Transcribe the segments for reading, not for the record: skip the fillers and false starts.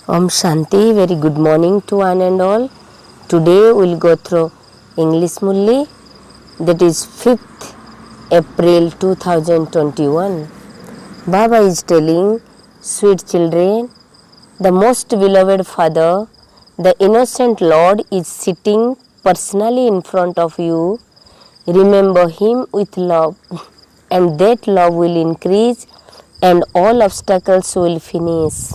Om Shanti, very good morning to one and all. Today we will go through English Mulli, that is 5th April 2021. Baba is telling, sweet children, the most beloved Father, the innocent Lord is sitting personally in front of you. Remember Him with love, and that love will increase and all obstacles will finish.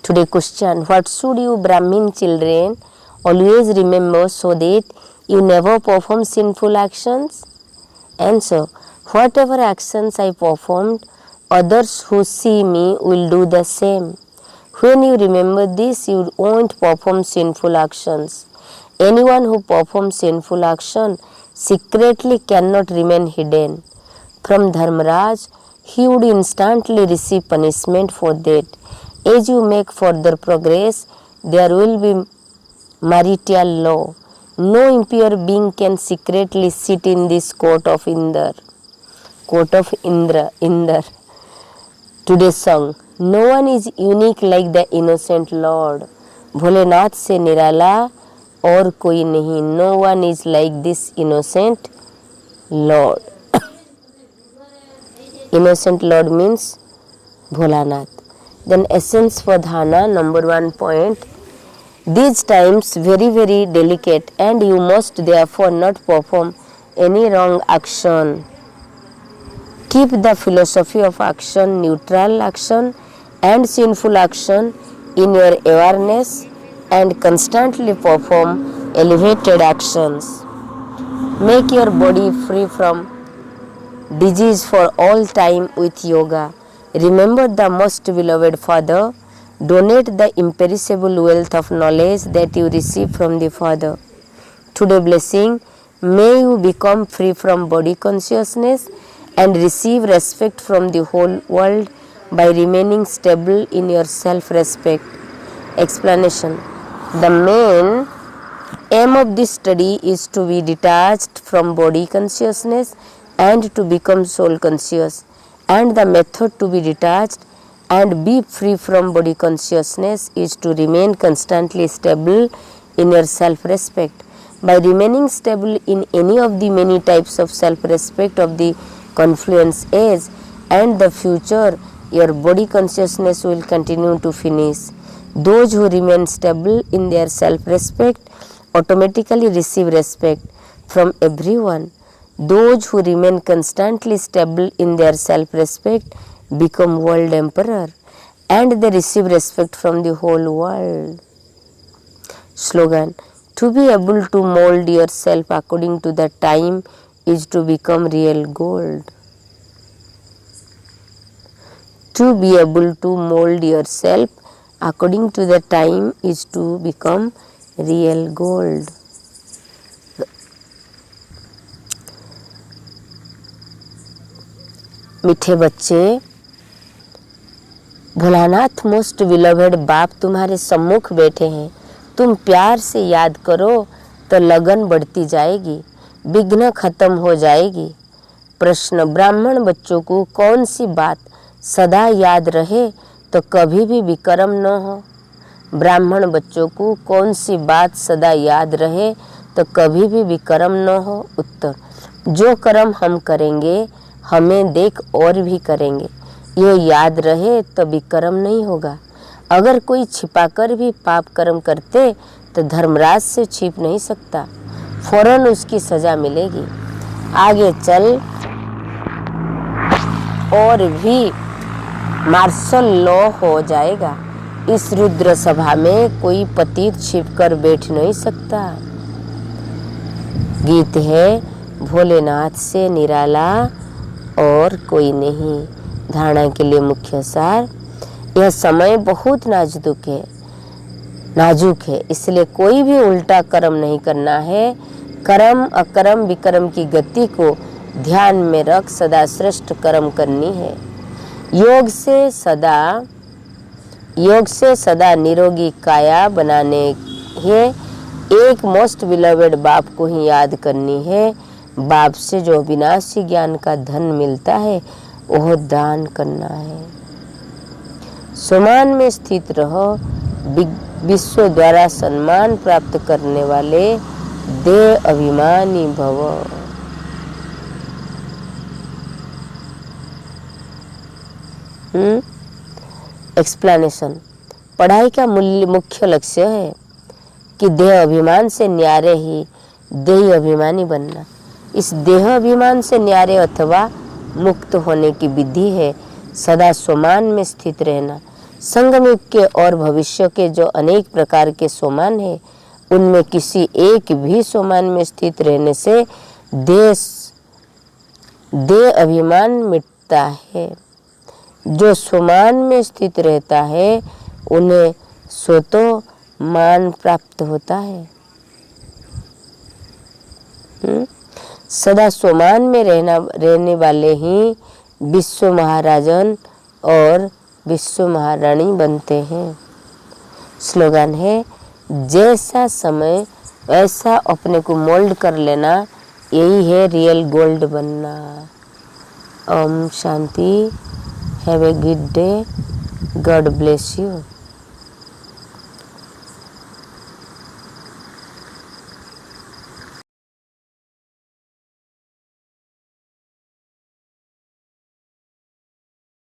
Today question, what should you Brahmin children always remember so that you never perform sinful actions? Answer, whatever actions I performed, others who see me will do the same. When you remember this, you won't perform sinful actions. Anyone who performs sinful action secretly cannot remain hidden. From Dharmaraj, he would instantly receive punishment for that. As you make further progress, there will be marital law. No impure being can secretly sit in this court of Indra. Court of Indra. Today's song. No one is unique like the innocent Lord. Bholenath से निराला और कोई नहीं. No one is like this innocent Lord. Innocent Lord means Bholanath. Then essence for dhyana, number 1 point. These times very delicate, and you must therefore not perform any wrong action. Keep the philosophy of action, neutral action and sinful action in your awareness and constantly perform elevated actions. Make your body free from disease for all time with yoga. Remember the most beloved Father. Donate the imperishable wealth of knowledge that you receive from the Father. Today blessing, may you become free from body consciousness and receive respect from the whole world by remaining stable in your self-respect. Explanation. The main aim of this study is to be detached from body consciousness and to become soul conscious. And the method to be detached and be free from body consciousness is to remain constantly stable in your self-respect. By remaining stable in any of the many types of self-respect of the confluence age and the future, your body consciousness will continue to finish. Those who remain stable in their self-respect automatically receive respect from everyone. Those who remain constantly stable in their self-respect become world emperor and they receive respect from the whole world. Slogan. To be able to mold yourself according to the time is to become real gold. To be able to mold yourself according to the time is to become real gold. मीठे बच्चे, Bholanath most beloved बाप तुम्हारे सम्मुख बैठे हैं. तुम प्यार से याद करो तो लगन बढ़ती जाएगी, विघ्न खत्म हो जाएगी. प्रश्न. ब्राह्मण बच्चों को कौन सी बात सदा याद रहे तो कभी भी विकर्म न हो? ब्राह्मण बच्चों को कौन सी बात सदा याद रहे तो कभी भी विकर्म न हो? उत्तर. जो कर्म हम करेंगे हमें देख और भी करेंगे. ये याद रहे तो विकर्म नहीं होगा. अगर कोई छिपाकर भी पाप कर्म करते तो धर्मराज से छिप नहीं सकता, फौरन उसकी सजा मिलेगी. आगे चल और भी मार्शल लॉ हो जाएगा. इस रुद्र सभा में कोई पतित छिपकर बैठ नहीं सकता. गीत है भोलेनाथ से निराला और कोई नहीं. धारणा के लिए मुख्य सार. यह समय बहुत नाजुक है, इसलिए कोई भी उल्टा कर्म नहीं करना है. कर्म अकर्म विकर्म की गति को ध्यान में रख सदा श्रेष्ठ कर्म करनी है. योग से सदा निरोगी काया बनाने है. एक मोस्ट बिलवेड बाप को ही याद करनी है. बाप से जो विनाशी ज्ञान का धन मिलता है वह दान करना है. समान में स्थित रहो विश्व द्वारा सम्मान प्राप्त करने वाले देह अभिमानी भव। एक्सप्लेनेशन। पढ़ाई का मुख्य लक्ष्य है कि देह अभिमान से न्यारे ही देह अभिमानी बनना। इस देह अभिमान से न्यारे अथवा मुक्त होने की विधि है सदा सोमान में स्थित रहना। संगम के और भविष्य के जो अनेक प्रकार के सोमान है, उनमें किसी एक भी सोमान में स्थित रहने से देह अभिमान मिटता है। जो सोमान में स्थित रहता है उन्हें स्वतो मान प्राप्त होता है। सदा सोमान में रहने वाले ही विश्व महाराजन और विश्व महारानी बनते हैं। स्लोगन है, जैसा समय वैसा अपने को मोल्ड कर लेना, यही है रियल गोल्ड बनना। ओम शांति। Have a good day. God bless you.